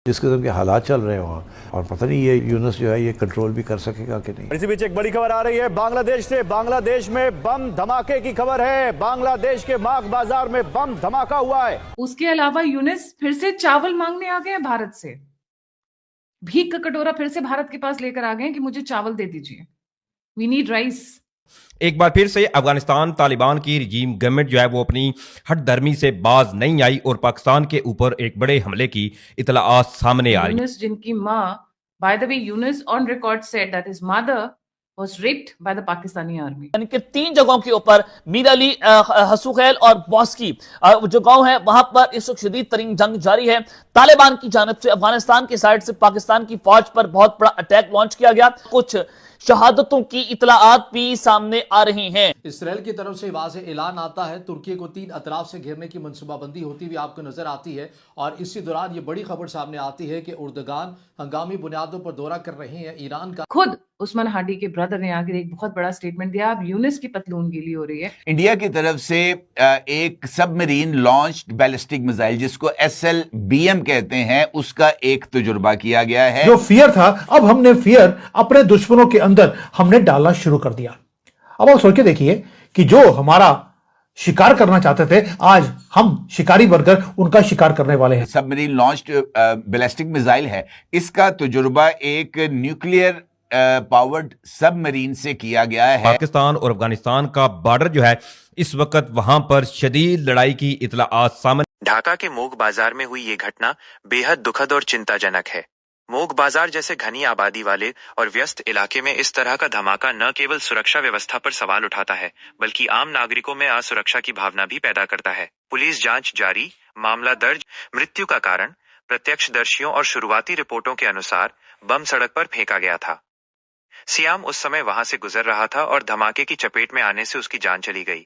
जिस किस्म के हालात चल रहे हैं वहाँ, और पता नहीं ये यूनुस जो है ये कंट्रोल भी कर सकेगा कि नहीं। इसी बीच एक बड़ी खबर आ रही है बांग्लादेश से। बांग्लादेश में बम धमाके की खबर है। बांग्लादेश के माग बाजार में बम धमाका हुआ है। उसके अलावा यूनुस फिर से चावल मांगने आ गए हैं भारत से। भीख का कटोरा फिर से भारत के पास लेकर आ गए हैं कि मुझे चावल दे दीजिए, वी नीड राइस। एक बार फिर से अफगानिस्तान तालिबान की रजीम गवर्नमेंट जो है वो अपनी हठधर्मी से बाज नहीं आई और पाकिस्तान के ऊपर एक बड़े हमले की इतलाआत सामने आ रही है। यूनुस जिनकी माँ, by the way, Yunus on record said that his mother was raped by the Pakistani army। यानी कि 3 जगहों के ऊपर मीर अली, हसूखैल और बॉस्की जो गांव है वहां पर इस वक्त शदीद तरीन जंग जारी है। तालिबान की जानिब से अफगानिस्तान की साइड से पाकिस्तान की फौज पर बहुत बड़ा अटैक लॉन्च किया गया। कुछ शहादतों की इतलाआत भी सामने आ रही हैं। इसराइल की तरफ से वाज़े ऐलान आता है, तुर्की को 3 अतराफ से घेरने की मनसूबाबंदी होती हुई आपको नजर आती है। और इसी दौरान ये बड़ी खबर सामने आती है कि उर्दगान हंगामी बुनियादों पर दौरा कर रहे हैं ईरान का। खुद उस्मान हाडी के ब्रदर ने आकर एक बहुत बड़ा स्टेटमेंट दिया। अब यूनुस की पतलून गीली हो रही है। इंडिया की तरफ से एक सबमरीन लॉन्च्ड बैलिस्टिक मिसाइल जिसको SLBM कहते हैं, उसका एक तजुर्बा किया गया है। जो फियर था, अब हमने फियर अपने दुश्मनों के अंदर हमने डालना शुरू कर दिया। अब आप सोच के देखिए कि जो हमारा शिकार करना चाहते थे, आज हम शिकारी बनकर उनका शिकार करने वाले हैं। सबमरीन लॉन्च्ड बैलिस्टिक मिसाइल है, इसका तजुर्बा एक न्यूक्लियर पावर्ड सबमरीन से किया गया है। पाकिस्तान और अफगानिस्तान का बॉर्डर जो है इस वक्त वहां पर शदीद लड़ाई की इतलाआत सामने। ढाका के मोग बाजार में हुई ये घटना बेहद दुखद और चिंताजनक है। मोग बाजार जैसे घनी आबादी वाले और व्यस्त इलाके में इस तरह का धमाका न केवल सुरक्षा व्यवस्था पर सवाल उठाता है, बल्कि आम नागरिकों में असुरक्षा की भावना भी पैदा करता है। पुलिस जांच जारी, मामला दर्ज। मृत्यु का कारण प्रत्यक्षदर्शियों और शुरुआती रिपोर्टों के अनुसार बम सड़क पर फेंका गया था। सियाम उस समय वहां से गुजर रहा था और धमाके की चपेट में आने से उसकी जान चली गई।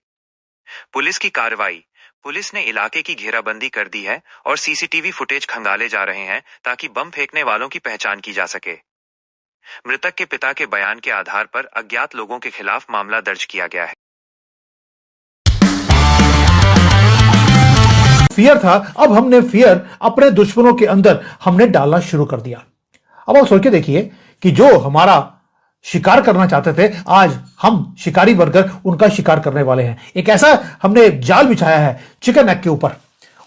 पुलिस की कार्रवाई। पुलिस ने इलाके की घेराबंदी कर दी है और CCTV फुटेज खंगाले जा रहे हैं ताकि बम फेंकने वालों की पहचान की जा सके। मृतक के पिता के बयान के आधार पर अज्ञात लोगों के खिलाफ मामला दर्ज किया गया है। फियर था, अब हमने फियर अपने दुश्मनों के अंदर हमने डालना शुरू कर दिया। अब आप सोच के देखिए कि जो हमारा शिकार करना चाहते थे, आज हम शिकारी बनकर उनका शिकार करने वाले हैं। एक ऐसा हमने जाल बिछाया है चिकन नेक के ऊपर,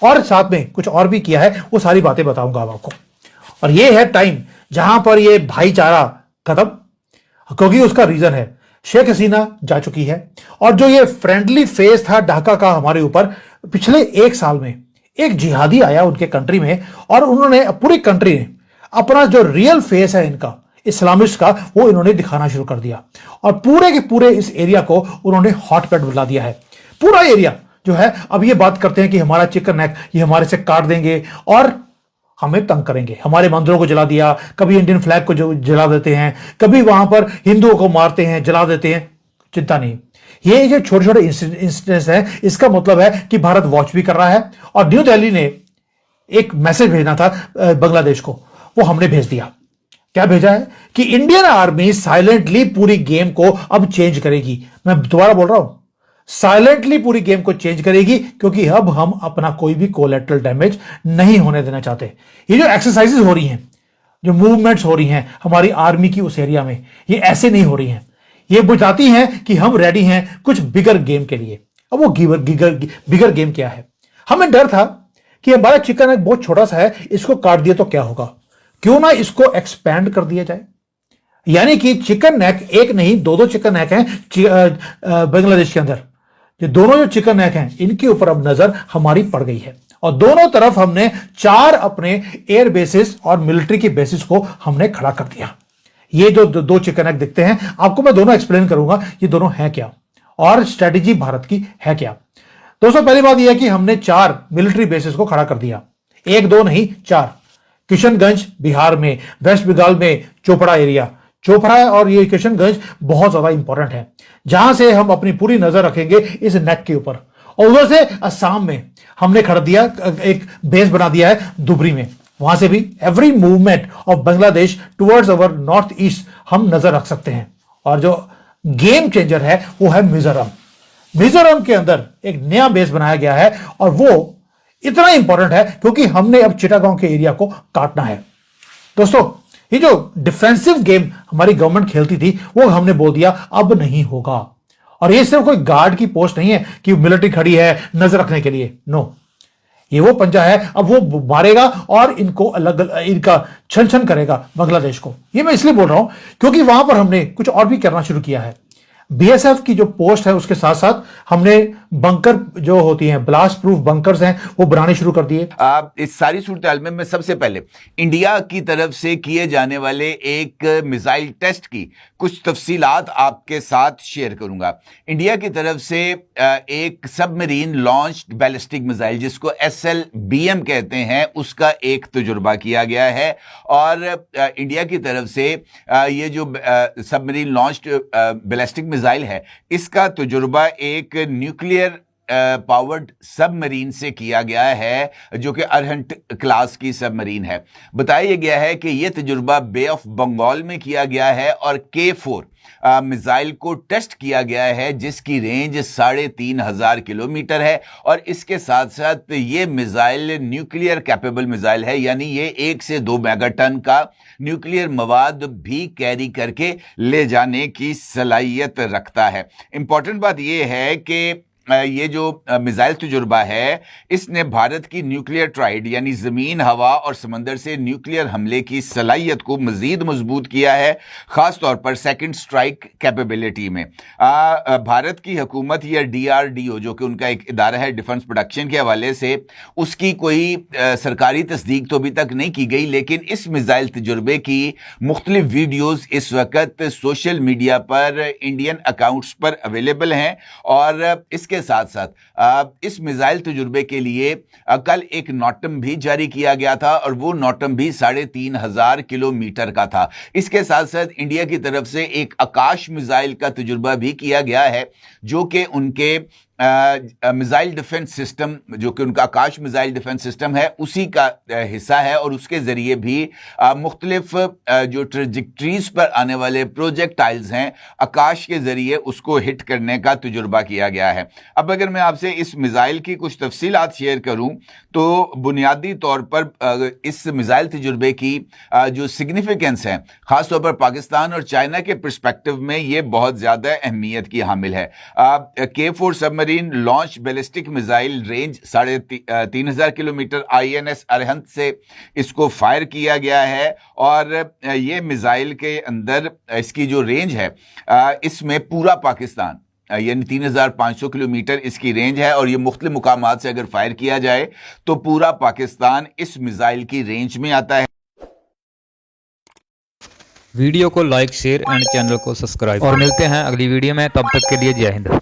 और साथ में कुछ और भी किया है, वो सारी बातें बताऊंगा आपको। और ये है टाइम जहां पर ये भाईचारा खत्म, क्योंकि उसका रीजन है शेख हसीना जा चुकी है। और जो ये फ्रेंडली फेस था ढाका का हमारे ऊपर, पिछले 1 साल में एक जिहादी आया उनके कंट्री में, और उन्होंने पूरी कंट्री ने अपना जो रियल फेस है इनका इस्लामिस्ट का, वो इन्होंने दिखाना शुरू कर दिया। और पूरे के पूरे इस एरिया को उन्होंने हॉटस्पॉट बना दिया है। पूरा एरिया जो है अब ये बात करते हैं कि हमारा चिकन नेक ये हमारे से काट देंगे और हमें तंग करेंगे। हमारे मंदिरों को जला दिया, कभी इंडियन फ्लैग को जो जला देते हैं, कभी वहां पर हिंदुओं को मारते हैं, जला देते हैं। चिंता नहीं, ये जो छोटे छोटे इंसिडेंट्स हैं, इसका मतलब है कि भारत वॉच भी कर रहा है। और न्यू दिल्ली ने एक मैसेज भेजना था बांग्लादेश को, वो हमने भेज दिया। क्या भेजा है कि इंडियन आर्मी साइलेंटली पूरी गेम को अब चेंज करेगी। मैं दोबारा बोल रहा हूं, साइलेंटली पूरी गेम को चेंज करेगी, क्योंकि अब हम अपना कोई भी कोलैटरल डैमेज नहीं होने देना चाहते। ये जो एक्सरसाइजेस हो रही हैं, जो मूवमेंट्स हो रही हैं हमारी आर्मी की उस एरिया में, ये ऐसे नहीं हो रही हैं। ये बताती हैं कि हम रेडी हैं कुछ बिगर गेम के लिए। अब वो बिगर गेम क्या है? हमें डर था कि हमारा चिकन एक बहुत छोटा सा है, इसको काट दिया तो क्या होगा, क्यों ना इसको एक्सपैंड कर दिया जाए। यानी कि चिकन नेक एक नहीं, 2 चिकन नेक हैं बांग्लादेश के अंदर। ये दोनों जो चिकन नेक हैं, इनके ऊपर अब नजर हमारी पड़ गई है। और दोनों तरफ हमने 4 अपने एयर बेसिस और मिलिट्री की बेसिस को हमने खड़ा कर दिया। ये जो 2 चिकन नेक दिखते हैं, आपको मैं दोनों एक्सप्लेन करूंगा ये दोनों हैं क्या और स्ट्रेटेजी भारत की है क्या। दोस्तों, पहली बात यह है कि हमने 4 मिलिट्री बेसिस को खड़ा कर दिया। 1 2 नहीं, 4। किशनगंज बिहार में, वेस्ट बंगाल में चोपड़ा एरिया, चोपड़ा और ये किशनगंज बहुत ज्यादा इंपॉर्टेंट है, जहां से हम अपनी पूरी नजर रखेंगे इस नेक के ऊपर। और उधर से असम में हमने खड़ा दिया, एक बेस बना दिया है दुबरी में। वहां से भी every movement of Bangladesh towards our north east हम नजर रख सकते हैं। और जो गेम चेंजर है वो है मिजोरम। मिजोरम के अंदर एक नया बेस बनाया गया है, और वो इतना इंपॉर्टेंट है क्योंकि हमने अब चिटागांव के एरिया को काटना है। दोस्तों, ये जो डिफेंसिव गेम हमारी गवर्नमेंट खेलती थी वो हमने बोल दिया अब नहीं होगा। और ये सिर्फ कोई गार्ड की पोस्ट नहीं है कि मिलिट्री खड़ी है नजर रखने के लिए, नो, ये वो पंजा है, अब वो मारेगा और इनको इनका छन छन करेगा बांग्लादेश को। ये मैं इसलिए बोल रहा हूं क्योंकि वहां पर हमने कुछ और भी करना शुरू किया है। बीएसएफ की जो पोस्ट है उसके साथ साथ हमने बंकर जो होती हैं, ब्लास्ट प्रूफ बंकर्स हैं, वो बनाने शुरू कर दिए। इस सारी सूरत में मैं सबसे पहले इंडिया की तरफ से किए जाने वाले एक मिसाइल टेस्ट की कुछ तफसीलात आपके साथ शेयर करूंगा। इंडिया की तरफ से एक सबमरीन लॉन्च्ड बैलिस्टिक मिसाइल जिसको SLBM कहते हैं, उसका एक तजुर्बा किया गया है। और इंडिया की तरफ से ये जो सबमरीन लॉन्च्ड बैलिस्टिक मिसाइल है, इसका तजुर्बा एक न्यूक्लियर पावर्ड सबमरीन से किया गया है जो कि अरहंट क्लास की सबमरीन है। बताया गया है कि यह तजुर्बा बे ऑफ बंगाल में किया गया है और K4 मिसाइल को टेस्ट किया गया है जिसकी रेंज 3500 किलोमीटर है। और इसके साथ साथ ये मिसाइल न्यूक्लियर कैपेबल मिसाइल है, यानी ये 1 से 2 मेगाटन का न्यूक्लियर मवाद भी कैरी करके ले जाने की सलाहियत रखता है। इंपॉर्टेंट बात यह है कि ये जो मिसाइल तजुर्बा है, इसने भारत की न्यूक्लियर ट्राइड यानी जमीन, हवा और समंदर से न्यूक्लियर हमले की सलाहियत को मजीद मजबूत किया है, खास तौर पर सेकंड स्ट्राइक कैपेबिलिटी में। भारत की हुकूमत या DRDO जो कि उनका एक इदारा है डिफेंस प्रोडक्शन के हवाले से, उसकी कोई सरकारी तस्दीक तो अभी तक नहीं की गई, लेकिन इस मिसाइल तजुर्बे की मुख्तलिफ वीडियोज इस वक्त सोशल मीडिया पर इंडियन अकाउंट्स पर अवेलेबल हैं। और इसके साथ साथ इस मिसाइल तजुर्बे के लिए कल एक नोटम भी जारी किया गया था और वो नोटम भी 3500 किलोमीटर का था। इसके साथ साथ इंडिया की तरफ से एक आकाश मिसाइल का तजुर्बा भी किया गया है जो कि उनके मिसाइल डिफेंस सिस्टम, जो कि उनका आकाश मिसाइल डिफेंस सिस्टम है, उसी का हिस्सा है। और उसके जरिए भी मुख्तलिफ जो ट्रेजेक्टरीज पर आने वाले प्रोजेक्टाइल्स हैं, आकाश के जरिए उसको हिट करने का तजुर्बा किया गया है। अब अगर मैं आपसे इस मिसाइल की कुछ तफसीलात शेयर करूं तो बुनियादी तौर पर इस मिसाइल तजुर्बे की जो सिग्निफिकेंस है, खासतौर पर पाकिस्तान और चाइना के पर्सपेक्टिव में ये बहुत ज़्यादा अहमियत की हामिल है। K4 submarine launch ballistic missile range 3500 kilometre INS Arhant से इसको फायर किया गया है। और ये मिसाइल के अंदर इसकी जो रेंज है, इसमें पूरा पाकिस्तान यानी 3500 किलोमीटर इसकी रेंज है। और ये मुख्तलिफ मुकामात से अगर फायर किया जाए तो पूरा पाकिस्तान इस मिसाइल की रेंज में आता है। वीडियो को लाइक, शेयर एंड चैनल को सब्सक्राइब, और मिलते हैं अगली वीडियो में। तब तक के लिए जय हिंद।